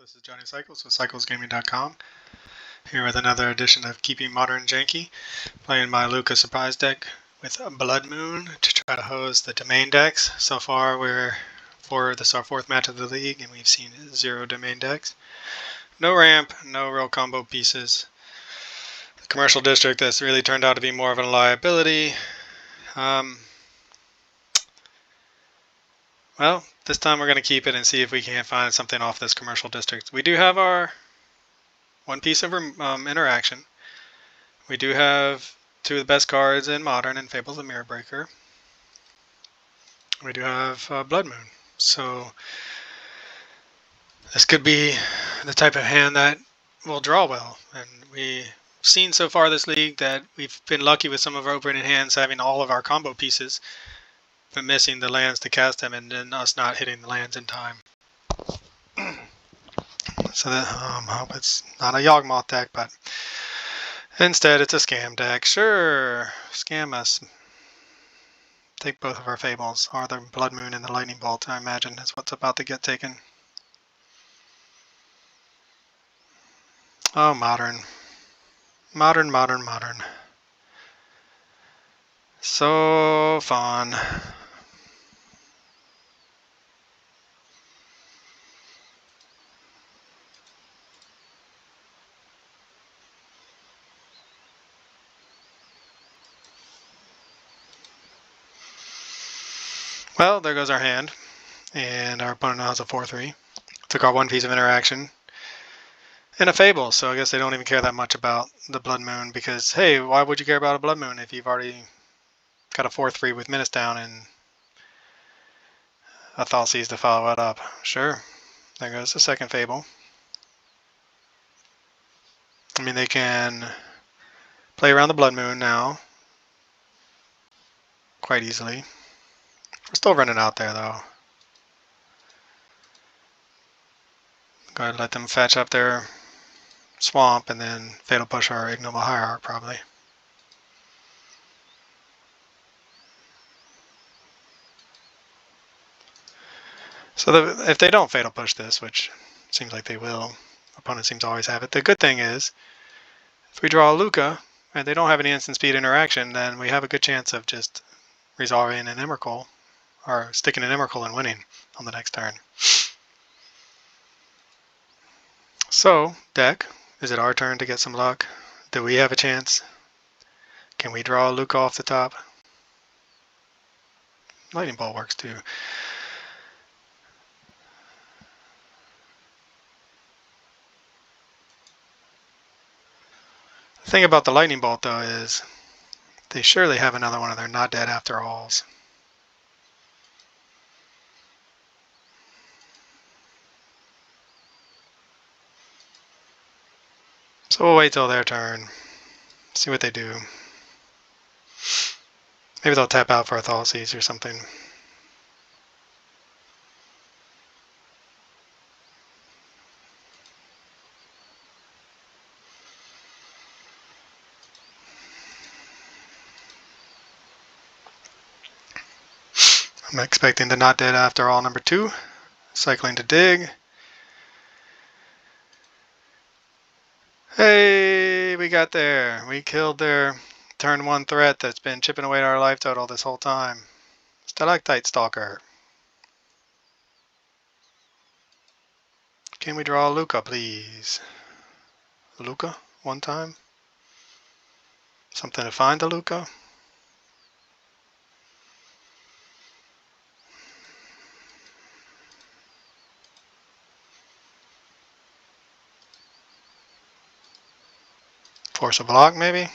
this is Johnny Cycles with CyclesGaming.com, here with another edition of Keeping Modern Janky, playing my Lukka surprise deck with Blood Moon to try to hose the domain decks. So far this is our fourth match of the league and we've seen 0 domain decks. No ramp, no real combo pieces. The commercial district that's really turned out to be more of a liability. Well, this time we're going to keep it and see if we can't find something off this commercial district. We do have our one piece of interaction. We do have 2 of the best cards in Modern and Fables of Mirror Breaker. We do have Blood Moon. So this could be the type of hand that will draw well. And we've seen so far this league that we've been lucky with some of our opening hands having all of our combo pieces, but missing the lands to cast them and then us not hitting the lands in time. So that, I hope it's not a Yawgmoth deck, but instead it's a scam deck. Sure, scam us. Take both of our Fables, or the Blood Moon and the Lightning Bolt, I imagine, is what's about to get taken. Oh, Modern. Modern, Modern, Modern. So fun. Well, there goes our hand, and our opponent now has a 4-3. Took our one piece of interaction and a Fable, so I guess they don't even care that much about the Blood Moon, because, hey, why would you care about a Blood Moon if you've already got a 4-3 with Menace down and a Thoughtseize to follow it up? Sure, there goes the second Fable. I mean, they can play around the Blood Moon now quite easily. We're still running out there, though. Go ahead and let them fetch up their swamp and then Fatal Push our Ignoble Hierarch, probably. So if they don't Fatal Push this, which seems like they will, opponent seems to always have it, the good thing is, if we draw a Lukka and they don't have any instant speed interaction, then we have a good chance of just resolving an Emrakul, or sticking an Emrakul and winning on the next turn. So, deck, is it our turn to get some luck? Do we have a chance? Can we draw a Lukka off the top? Lightning Bolt works too. The thing about the Lightning Bolt, though, is they surely have another one of their not dead after alls. So we'll wait till their turn, see what they do. Maybe they'll tap out for a Thoughtseize or something. I'm expecting the not dead after all number 2. Cycling to dig. Hey, we got there. We killed their turn 1 threat that's been chipping away at our life total this whole time. Stalactite Stalker. Can we draw a Lukka, please? Lukka, one time? Something to find a Lukka? Force a block, maybe?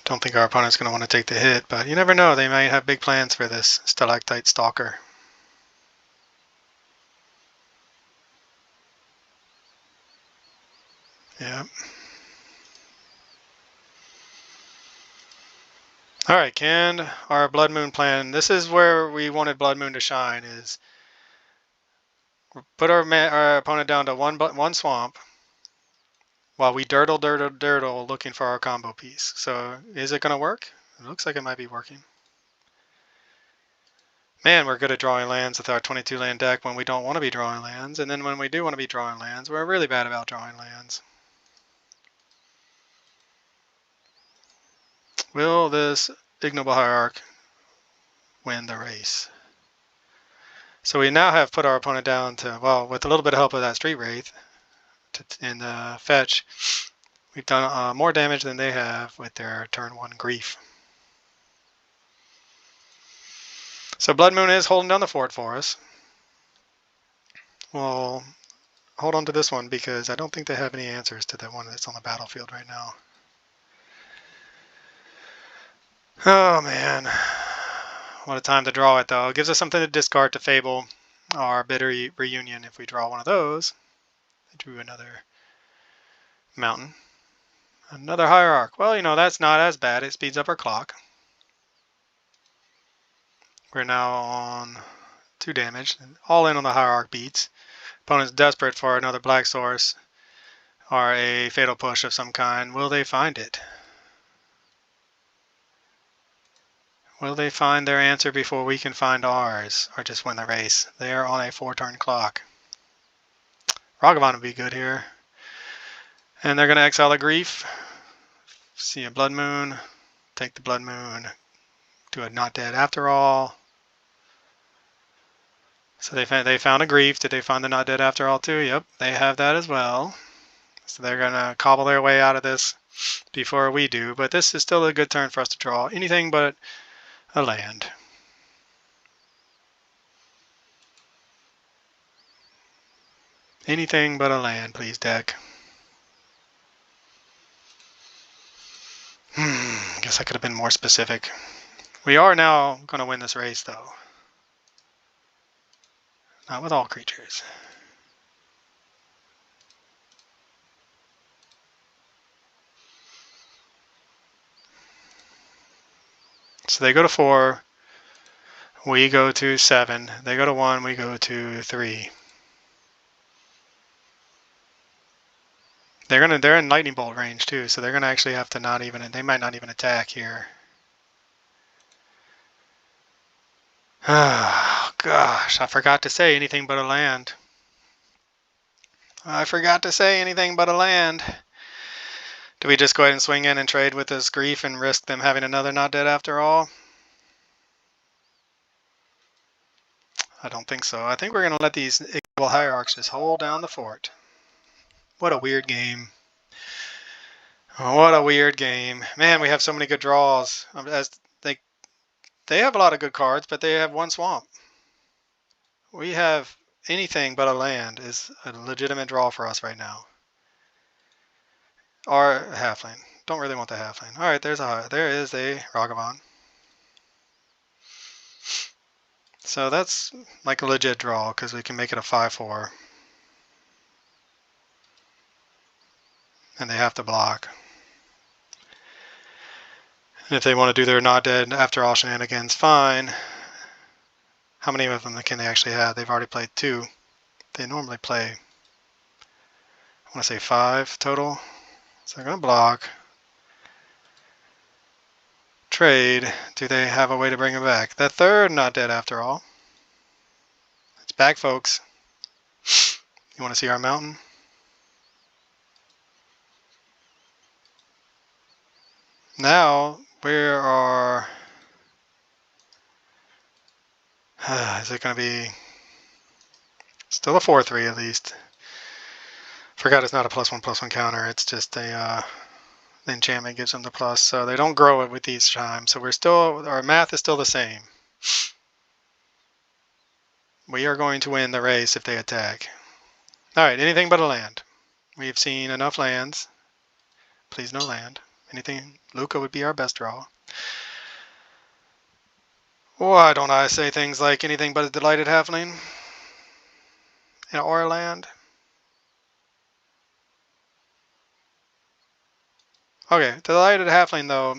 Don't think our opponent's going to want to take the hit, but you never know. They might have big plans for this Stalactite Stalker. Yep. Alright, can our Blood Moon plan, this is where we wanted Blood Moon to shine, is put our opponent down to one swamp while we dirtle looking for our combo piece. So is it going to work? It looks like it might be working. Man, we're good at drawing lands with our 22 land deck when we don't want to be drawing lands, and then when we do want to be drawing lands, we're really bad about drawing lands. Will this ignoble hierarch win the race? So we now have put our opponent down to, well, with a little bit of help of that Street Wraith in the fetch, we've done more damage than they have with their turn 1 Grief. So Blood Moon is holding down the fort for us. We'll hold on to this one because I don't think they have any answers to the one that's on the battlefield right now. Oh man, what a time to draw it though. It gives us something to discard to Fable our Bitter Reunion if we draw one of those. I drew another mountain. Another hierarch. Well, you know, that's not as bad. It speeds up our clock. We're now on 2 damage. All in on the hierarch beats. Opponent's desperate for another black source or a fatal push of some kind. Will they find it? Will they find their answer before we can find ours, or just win the race? They are on a 4-turn clock. Ragavan would be good here. And they're going to exile a Grief. See a Blood Moon. Take the Blood Moon. Do a Not Dead After All. So they found a Grief. Did they find the Not Dead After All too? Yep, they have that as well. So they're going to cobble their way out of this before we do. But this is still a good turn for us to draw anything but a land. Anything but a land, please, deck. Guess I could have been more specific. We are now going to win this race, though. Not with all creatures. So they go to 4. We go to 7. They go to 1. We go to 3. They're in lightning bolt range too, so they're gonna actually have to not even. They might not even attack here. Oh gosh, I forgot to say anything but a land. I forgot to say anything but a land. Do we just go ahead and swing in and trade with this Grief and risk them having another Not Dead After All? I don't think so. I think we're gonna let these ignoble hierarchs just hold down the fort. What a weird game. What a weird game. Man, we have so many good draws. As they have a lot of good cards, but they have 1 swamp. We have anything but a land is a legitimate draw for us right now. Or halfling. Don't really want the halfling. All right, there is a Ragavan. So that's like a legit draw because we can make it a 5/4. And they have to block. And if they want to do their Not Dead After All shenanigans, fine. How many of them can they actually have? They've already played 2. They normally play, I want to say 5 total. So they're going to block. Trade. Do they have a way to bring him back? The third Not Dead After All. It's back, folks. You want to see our mountain? Now we are. Is it going to be still a 4/3 at least? Forgot it's not a +1/+1 counter. It's just a the enchantment gives them the plus, so they don't grow it with each time. So we're still, our math is still the same. We are going to win the race if they attack. All right, anything but a land. We've seen enough lands. Please no land. Anything, Lukka would be our best draw. Why don't I say things like anything but a delighted halfling? Or a land? Okay, delighted halfling though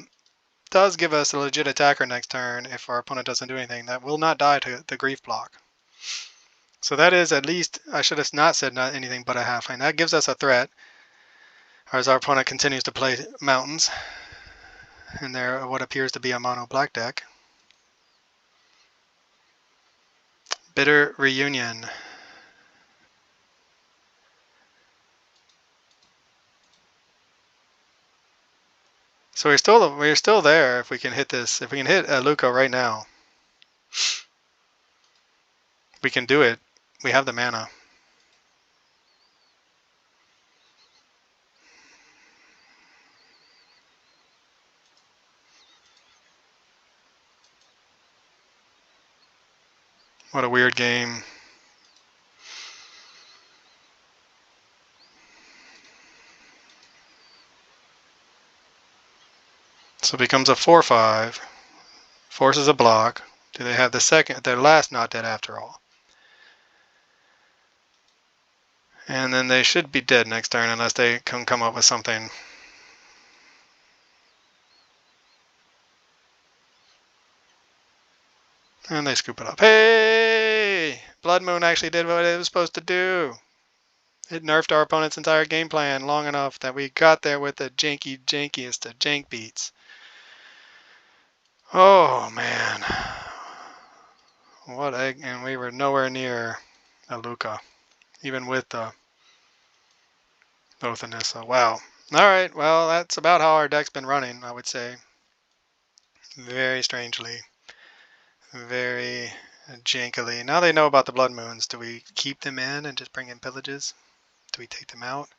does give us a legit attacker next turn if our opponent doesn't do anything. That will not die to the Grief block. So that is at least, I should have not said not anything but a halfling. That gives us a threat as our opponent continues to play mountains in their what appears to be a mono black deck. bitter reunion. So we're still there if we can hit this. If we can hit Lukka right now, we can do it. We have the mana. What a weird game. So it becomes a 4/5. Forces a block. Do they have the second, their last not dead after all? And then they should be dead next turn unless they can come up with something. And they scoop it up. Hey! Blood Moon actually did what it was supposed to do. It nerfed our opponent's entire game plan long enough that we got there with the jankiest of jank beats. Oh, man. What egg, and we were nowhere near a Lukka, even with the both in this. So, wow. Alright, well, that's about how our deck's been running, I would say. Very strangely. Very jankily. Now they know about the Blood Moons. Do we keep them in and just bring in pillages? Do we take them out?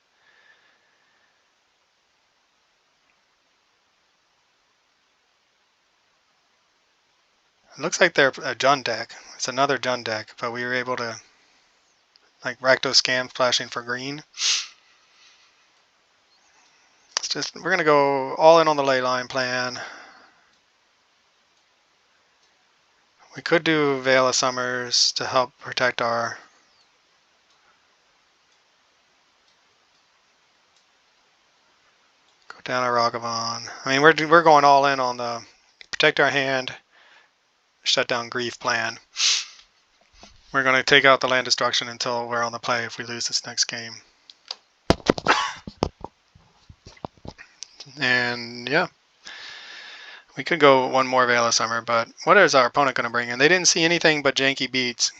It looks like they're a Jund deck. It's another Jund deck, but we were able to, like, Rakdos Scam flashing for green. It's just, we're going to go all in on the Leyline plan. We could do Veil of Summers to help protect our... Go down our Ragavan. I mean, we're going all in on the protect our hand, shut down Grief plan. We're going to take out the land destruction until we're on the play if we lose this next game. And yeah, we could go one more Veil of Summer, but what is our opponent going to bring in? They didn't see anything but janky beats.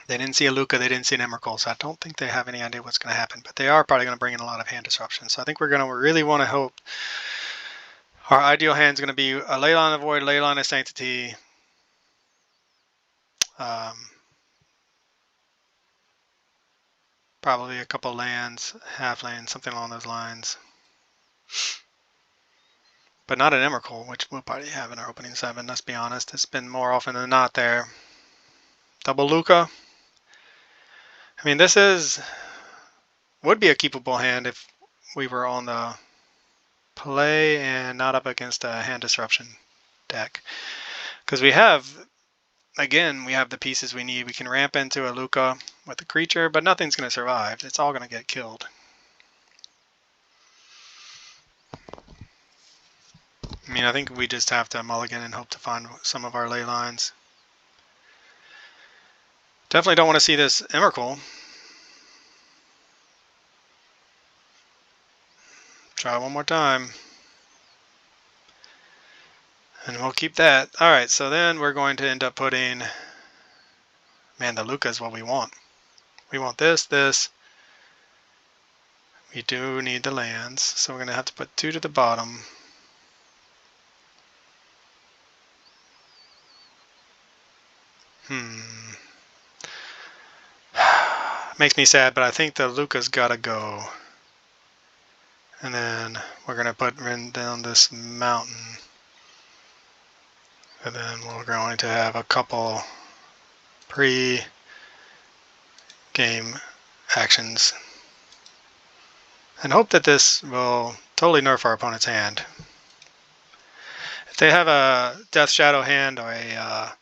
They didn't see a Lukka, they didn't see an Emrakul, so I don't think they have any idea what's going to happen, but they are probably going to bring in a lot of hand disruption. So I think we're going to really want to hope our ideal hand is going to be a Leyline of Void, Leyline of Sanctity, probably a couple lands, half lands, something along those lines. But not an Emrakul, which we'll probably have in our opening 7, let's be honest. It's been more often than not there. Double Lukka. I mean, this would be a keepable hand if we were on the play and not up against a hand disruption deck. Because we have, again, we have the pieces we need. We can ramp into a Lukka with the creature, but nothing's going to survive. It's all going to get killed. I mean, I think we just have to mulligan and hope to find some of our ley lines. Definitely don't want to see this Emrakul. Try one more time. And we'll keep that. Alright, so then we're going to end up putting... Man, the Lukka is what we want. We want this. We do need the lands, so we're going to have to put 2 to the bottom. Makes me sad, but I think the Lukka's got to go. And then we're going to put Rin down this mountain. And then we're going to have a couple pre-game actions. And hope that this will totally nerf our opponent's hand. If they have a Death Shadow hand or a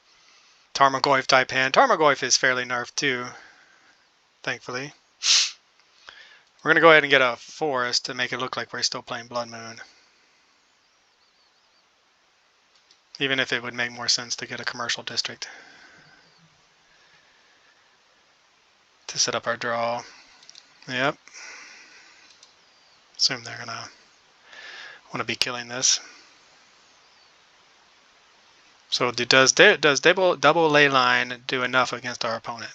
Tarmogoyf type hand, Tarmogoyf is fairly nerfed too, thankfully. We're going to go ahead and get a forest to make it look like we're still playing Blood Moon. Even if it would make more sense to get a commercial district to set up our draw. Yep. Assume they're going to want to be killing this. So does double ley line do enough against our opponent?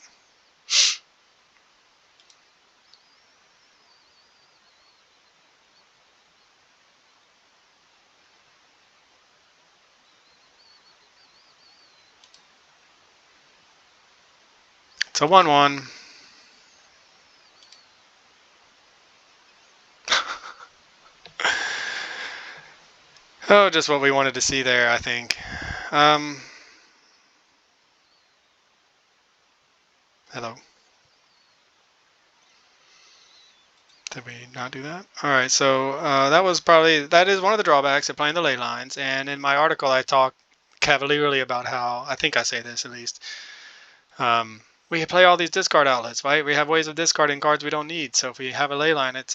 It's a 1/1. Oh, just what we wanted to see there, I think. Hello. Did we not do that? All right, so that is one of the drawbacks of playing the ley lines. And in my article, I talk cavalierly about how, I think I say this at least, we play all these discard outlets, right? We have ways of discarding cards we don't need. So if we have a ley line, and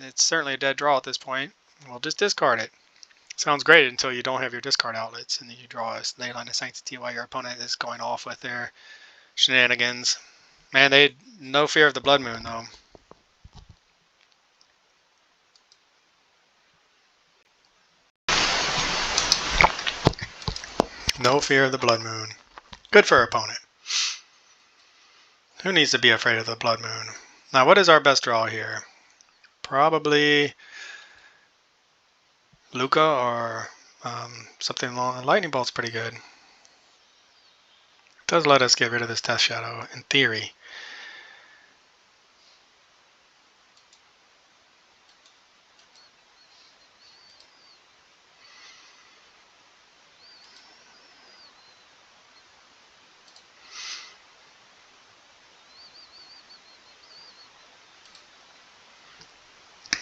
it's certainly a dead draw at this point, we'll just discard it. Sounds great until you don't have your discard outlets, and then you draw a ley line of sanctity while your opponent is going off with their shenanigans. Man, they had no fear of the blood moon, though. No fear of the blood moon. Good for our opponent. Who needs to be afraid of the blood moon? Now, what is our best draw here? Probably Lukka or something along. Lightning bolt's pretty good. It does let us get rid of this test shadow in theory.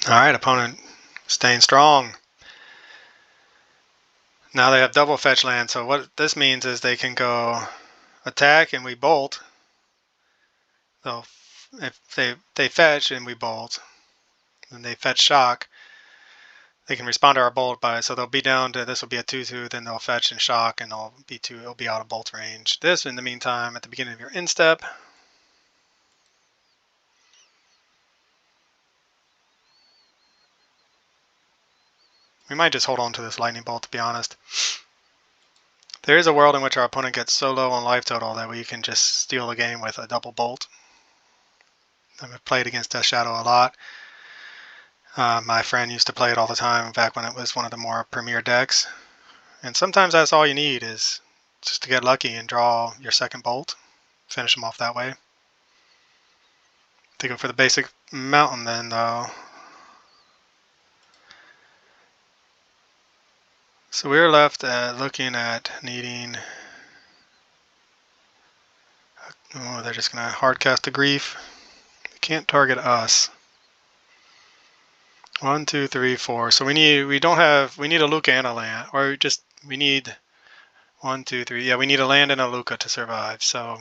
Alright, opponent staying strong. Now they have double fetch land, so what this means is they can go attack and we bolt. So if they fetch and we bolt, and they fetch shock, they can respond to our bolt so they'll be down to, this will be a 2/2, then they'll fetch and shock, and it'll be out of bolt range. This, in the meantime, at the beginning of your instep, we might just hold on to this lightning bolt, to be honest. There is a world in which our opponent gets so low on life total that we can just steal the game with a double bolt. I've played against Death Shadow a lot. My friend used to play it all the time back when it was one of the more premier decks. And sometimes that's all you need, is just to get lucky and draw your second bolt. Finish them off that way. To go for the basic mountain then, though. So we're left looking at needing... Oh, they're just going to hard cast a Grief. They can't target us. 1, 2, 3, 4. So we need a Lukka and a land, or we need 1, 2, 3. Yeah, we need a land and a Lukka to survive. So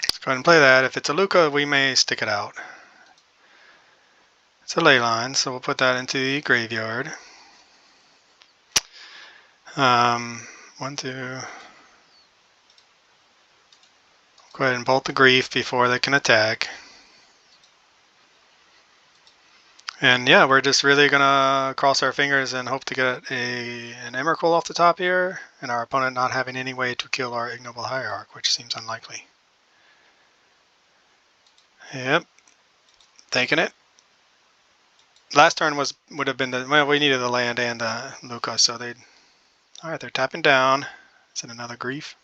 let's go ahead and play that. If it's a Lukka, we may stick it out. It's a ley line, so we'll put that into the graveyard. 1, 2. Go ahead and bolt the Grief before they can attack. And yeah, we're just really gonna cross our fingers and hope to get an Emrakul off the top here, and our opponent not having any way to kill our Ignoble Hierarch, which seems unlikely. Yep, taking it. Last turn would have been well, we needed the land and the Lukka, so they'd... Alright, they're tapping down. Is it another Grief?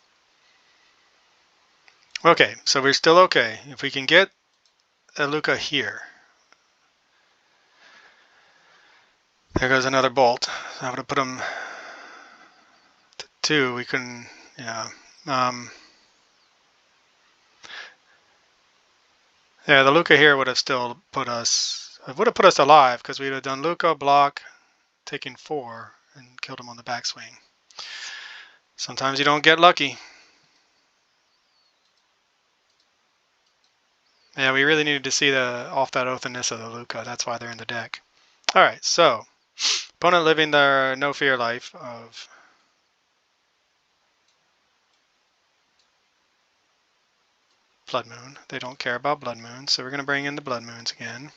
Okay, so we're still okay. If we can get a Lukka here. There goes another bolt. I would have put him to 2. We couldn't... Yeah. Yeah, the Lukka here would have still put us... It would have put us alive, because we'd have done Lukka, block, taking 4, and killed him on the backswing. Sometimes you don't get lucky. Yeah, we really needed to see off that Oath and Nissa, the Lukka. That's why they're in the deck. Alright, so Opponent living their no fear life of Blood Moon. They don't care about Blood Moon, so we're going to bring in the Blood Moons again.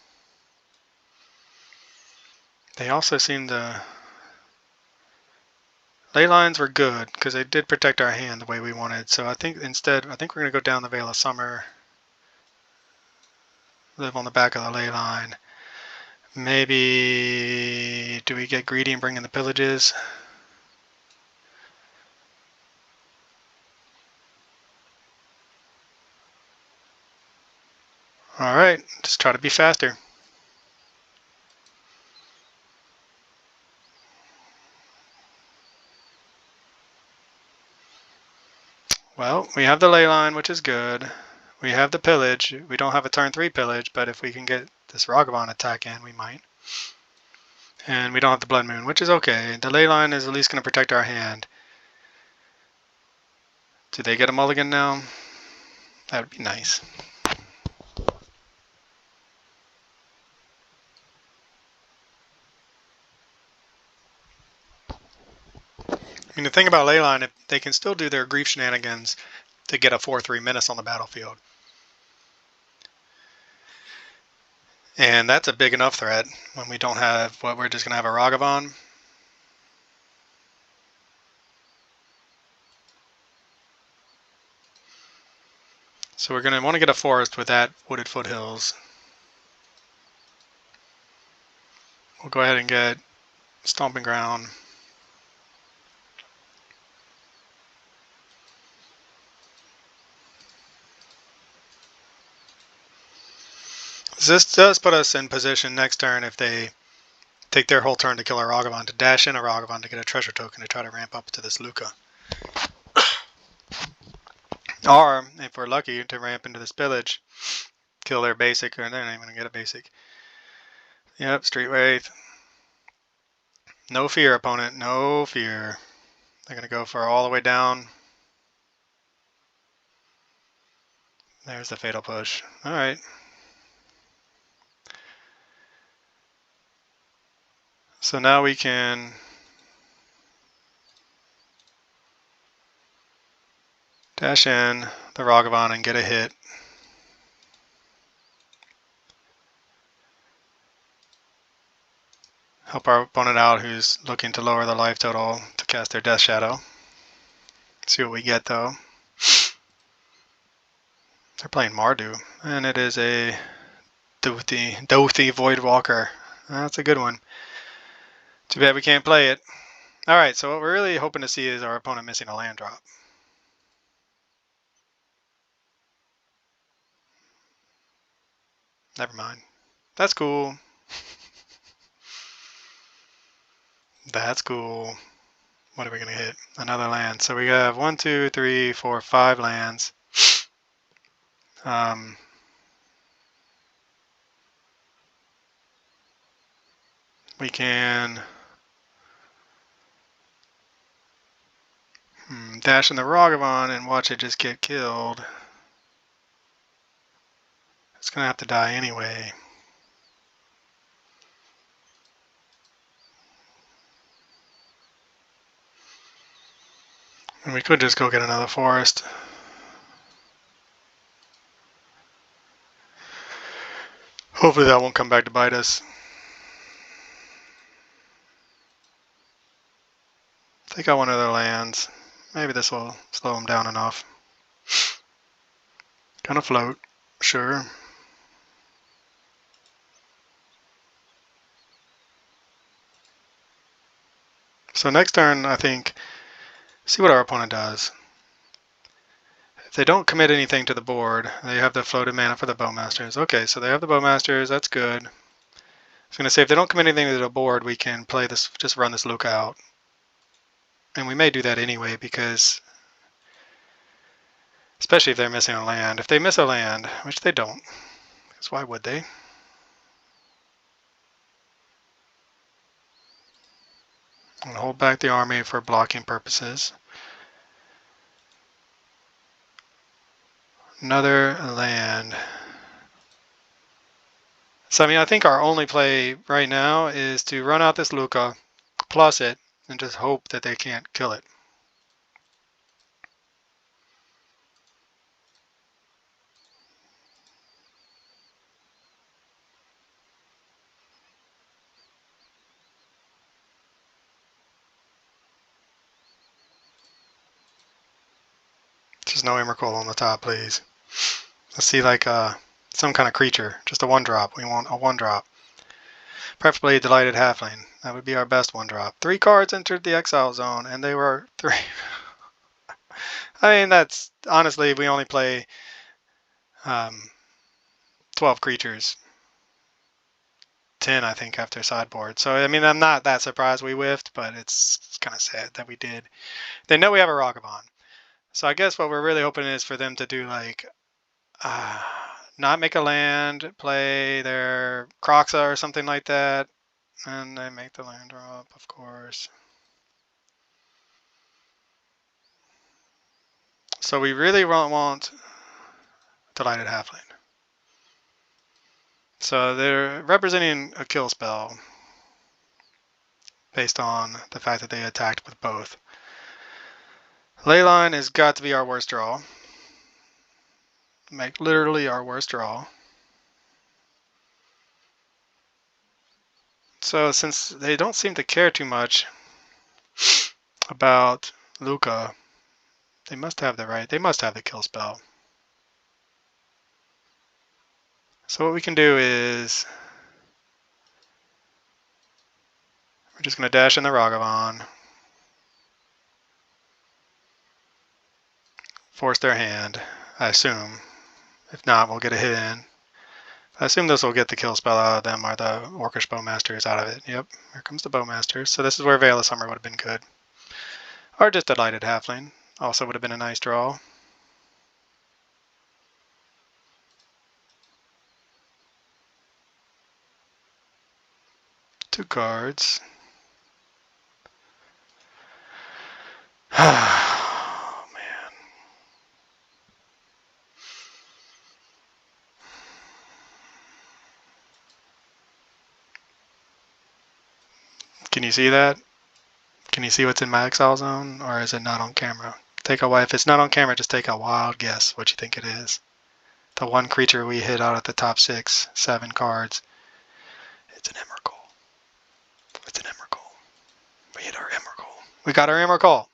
They also seem to... Ley lines were good because they did protect our hand the way we wanted. So I think instead, we're going to go down the Veil of Summer, live on the back of the ley line. Maybe do we get greedy and bring in the pillages? All right, just try to be faster. Well, we have the ley line, which is good. We have the pillage. We don't have a turn 3 pillage, but if we can get this Ragavan attack in, we might. And we don't have the Blood Moon, which is okay. The ley line is at least going to protect our hand. Do they get a mulligan now? That would be nice. I mean, the thing about ley line, they can still do their grief shenanigans to get a 4/3 menace on the battlefield. And that's a big enough threat when we don't have what we're just going to have a Ragavan. So we're going to want to get a forest with that wooded foothills. We'll go ahead and get Stomping Ground. This does put us in position next turn if they take their whole turn to kill a Ragavan, to dash in a Ragavan to get a treasure token to try to ramp up to this Lukka. Or, if we're lucky, to ramp into this village, kill their basic, or they're not even going to get a basic. Yep, Street Wraith. No fear, opponent, no fear. They're going to go for all the way down. There's the Fatal Push. Alright. So now we can dash in the Ragavan and get a hit. Help our opponent out who's looking to lower the life total to cast their Death Shadow. See what we get though. They're playing Mardu, and it is a Dothy Voidwalker. That's a good one. Too bad we can't play it. Alright, so what we're really hoping to see is our opponent missing a land drop. Never mind. That's cool. That's cool. What are we going to hit? Another land. So we have 1, 2, 3, 4, 5 lands. We can dash in the Ragavan and watch it just get killed. It's going to have to die anyway. And we could just go get another forest. Hopefully that won't come back to bite us. Take out one of their lands. Maybe this will slow them down enough. Gonna float, sure. So next turn, I think, see what our opponent does. If they don't commit anything to the board, they have the floated mana for the Bowmasters. Okay, so they have the Bowmasters, that's good. I was going to say, if they don't commit anything to the board, we can play this, just run this Lukka out. And we may do that anyway, because, especially if they're missing a land. If they miss a land, which they don't, because why would they? I'm going to hold back the army for blocking purposes. Another land. So I mean, I think our only play right now is to run out this Lukka, plus it, and just hope that they can't kill it. Just no Emrakul on the top, please. Let's see like some kind of creature, just a 1-drop. We want a 1-drop. Preferably a Delighted Halfling. That would be our best 1-drop. 3 cards entered the exile zone, and they were 3. I mean, that's honestly, we only play 12 creatures. 10, I think, after sideboard. So, I mean, I'm not that surprised we whiffed, but it's kind of sad that we did. They know we have a Ragavan. So I guess what we're really hoping is for them to do, like, not make a land, play their Croxa or something like that, and they make the land drop, of course. So we really want Delighted Halfling. So they're representing a kill spell based on the fact that they attacked with both. Leyline has got to be our worst draw. Make literally our worst draw. So since they don't seem to care too much about Lukka, they must have the kill spell. So what we can do is we're just going to dash in the Ragavan, force their hand, I assume. If not, we'll get a hit in. I assume this will get the kill spell out of them, or the Orcish Bowmasters out of it. Yep, here comes the Bowmasters. So this is where Veil of Summer would have been good. Or just Delighted Halfling. Also would have been a nice draw. 2 cards. Oh, man. Can you see that? Can you see what's in my exile zone, or is it not on camera? Take a if it's not on camera, just take a wild guess what you think it is. The one creature we hit out at the top 6, 7 cards. It's an Emrakul. It's an Emrakul. We hit our Emrakul. We got our Emrakul,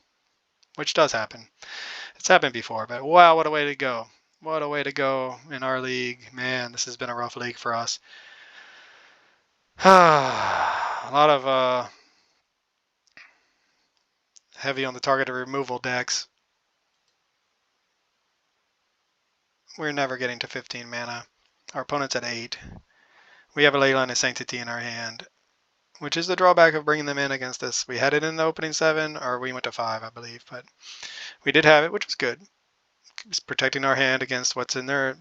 which does happen. It's happened before, but wow, what a way to go. What a way to go in our league. Man, this has been a rough league for us. A lot of heavy on the targeted removal decks. We're never getting to 15 mana. Our opponent's at 8. We have a Leyline of Sanctity in our hand, which is the drawback of bringing them in against us. We had it in the opening 7, or we went to 5, I believe, but we did have it, which was good. It's protecting our hand against what's in there,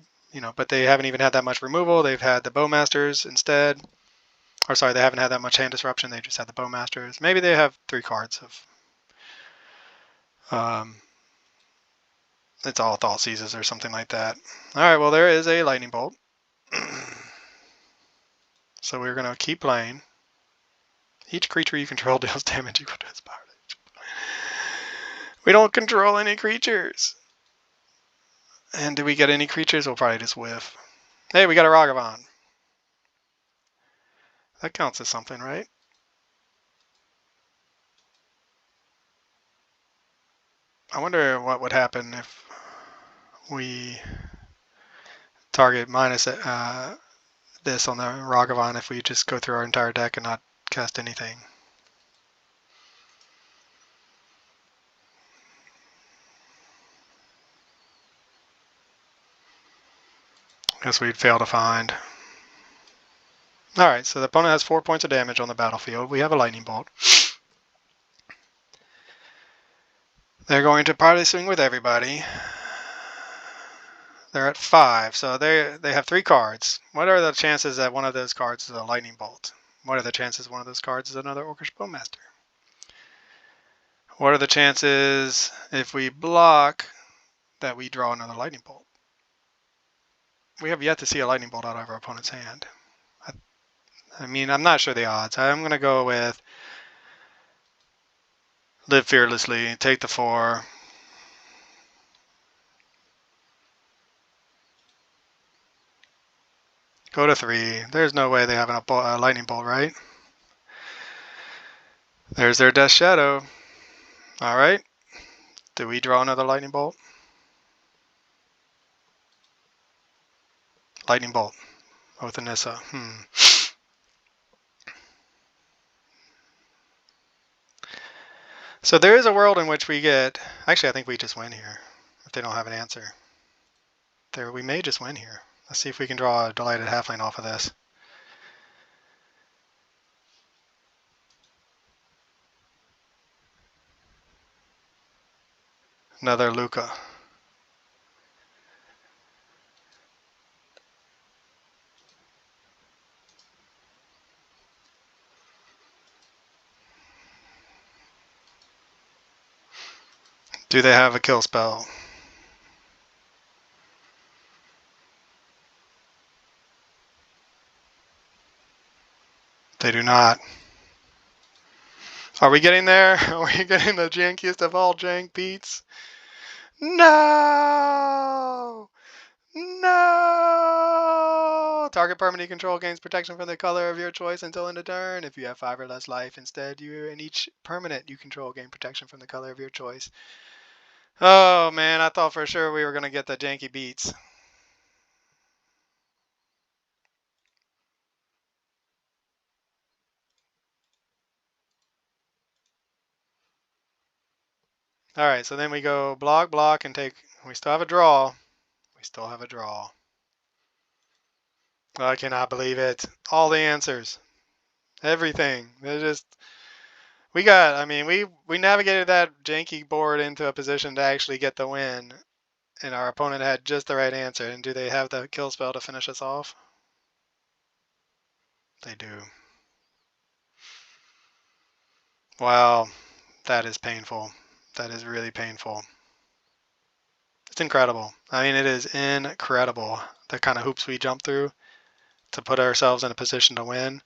but they haven't even had that much removal. They've had the Bowmasters instead. Or sorry, they haven't had that much hand disruption. They just had the Bowmasters. Maybe they have 3 cards of it's all Thought Seizes or something like that. Alright, well there is a Lightning Bolt. So we're going to keep playing. Each creature you control deals damage equal to its power. We don't control any creatures. And do we get any creatures? We'll probably just whiff. Hey, we got a Ragavan. That counts as something, right? I wonder what would happen if we target minus this on the Ragavan if we just go through our entire deck and not cast anything. Guess we'd fail to find. Alright, so the opponent has 4 points of damage on the battlefield. We have a Lightning Bolt. They're going to probably swing with everybody. They're at 5, so they have 3 cards. What are the chances that one of those cards is a Lightning Bolt? What are the chances one of those cards is another Orcish Bowmaster? What are the chances if we block that we draw another Lightning Bolt? We have yet to see a Lightning Bolt out of our opponent's hand. I mean, I'm not sure the odds. I'm going to go with live fearlessly, take the 4. Go to 3. There's no way they have a lightning bolt, right? There's their Death Shadow. All right. Do we draw another lightning bolt? Lightning bolt with Anissa. So there is a world in which we get... Actually, I think we just win here if they don't have an answer. We may just win here. Let's see if we can draw a Delighted Halfling off of this. Another Lukka. Do they have a kill spell? They do not. Are we getting there? Are we getting the jankiest of all jank beats? No! No! Target permanent control gains protection from the color of your choice until end of turn. If you have 5 or less life, instead, you and each permanent you control gain protection from the color of your choice. Oh man, I thought for sure we were going to get the janky beats. Alright, so then we go block, block, and take... We still have a draw. We still have a draw. I cannot believe it. All the answers. Everything. They're just... We navigated that janky board into a position to actually get the win. And our opponent had just the right answer. And do they have the kill spell to finish us off? They do. Wow. That is painful. That is really painful. It's incredible. I mean, it is incredible the kind of hoops we jump through to put ourselves in a position to win,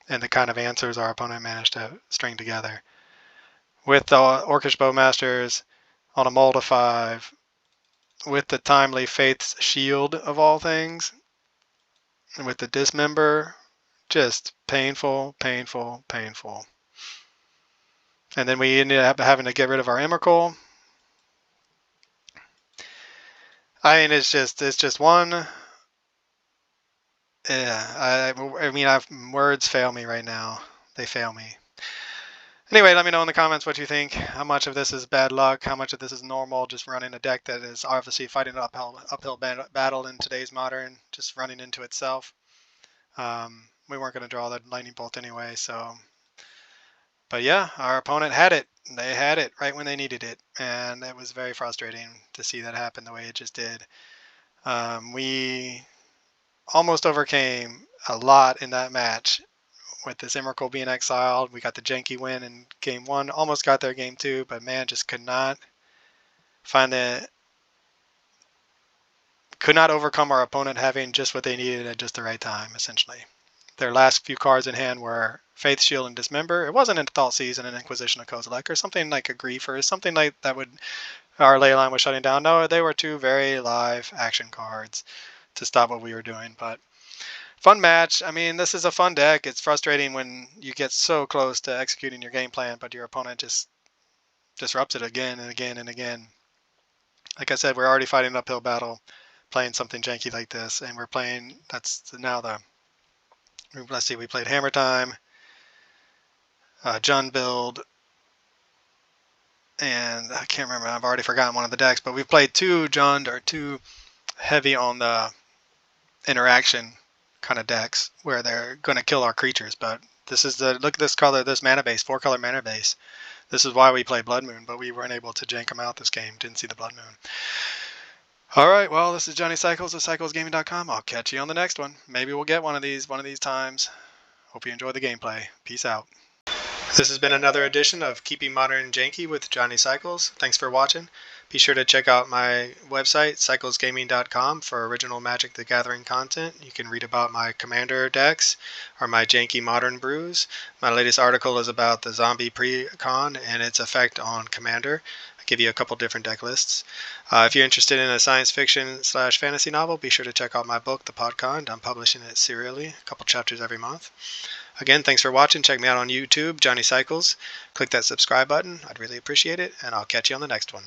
and the kind of answers our opponent managed to string together. With the Orcish Bowmasters on a mold of 5, with the timely Faith's Shield of all things, and with the Dismember, just painful, painful, painful. And then we ended up having to get rid of our Emrakul. I mean, it's just one. Yeah, I mean, words fail me right now. They fail me. Anyway, let me know in the comments what you think. How much of this is bad luck? How much of this is normal? Just running a deck that is obviously fighting an uphill battle in today's Modern, just running into itself. We weren't going to draw the lightning bolt anyway, so... But yeah, our opponent had it. They had it right when they needed it, and it was very frustrating to see that happen the way it just did. We almost overcame a lot in that match. With this Emrakul being exiled, we got the janky win in game 1. Almost got there game 2, but man, just could not overcome our opponent having just what they needed at just the right time, essentially. Their last few cards in hand were Faith, Shield, and Dismember. It wasn't an Thought Seize and an Inquisition of Kozilek or something like a Grief or something like that would... Our ley line was shutting down. No, they were 2 very live action cards to stop what we were doing, but... Fun match. I mean, this is a fun deck. It's frustrating when you get so close to executing your game plan, but your opponent just disrupts it again and again and again. Like I said, we're already fighting an uphill battle, playing something janky like this, and we're playing, that's now the, let's see, we played Hammer Time, Jund build, and I can't remember, I've already forgotten one of the decks, but we've played 2 Jund or 2 heavy on the interaction kind of decks where they're going to kill our creatures. But this is look at this color, this mana base, 4-color mana base. This is why we play Blood Moon, but we weren't able to jank them out this game. Didn't see the Blood Moon. Alright, well, this is Johnny Cycles of CyclesGaming.com. I'll catch you on the next one. Maybe we'll get one of these times. Hope you enjoy the gameplay. Peace out. This has been another edition of Keeping Modern Janky with Johnny Cycles. Thanks for watching. Be sure to check out my website, cyclesgaming.com, for original Magic the Gathering content. You can read about my Commander decks or my Janky Modern brews. My latest article is about the Zombie Precon and its effect on Commander. I give you a couple different deck lists. If you're interested in a science fiction / fantasy novel, be sure to check out my book, The Podcon. I'm publishing it serially, a couple chapters every month. Again, thanks for watching. Check me out on YouTube, Johnny Cycles. Click that subscribe button. I'd really appreciate it, and I'll catch you on the next one.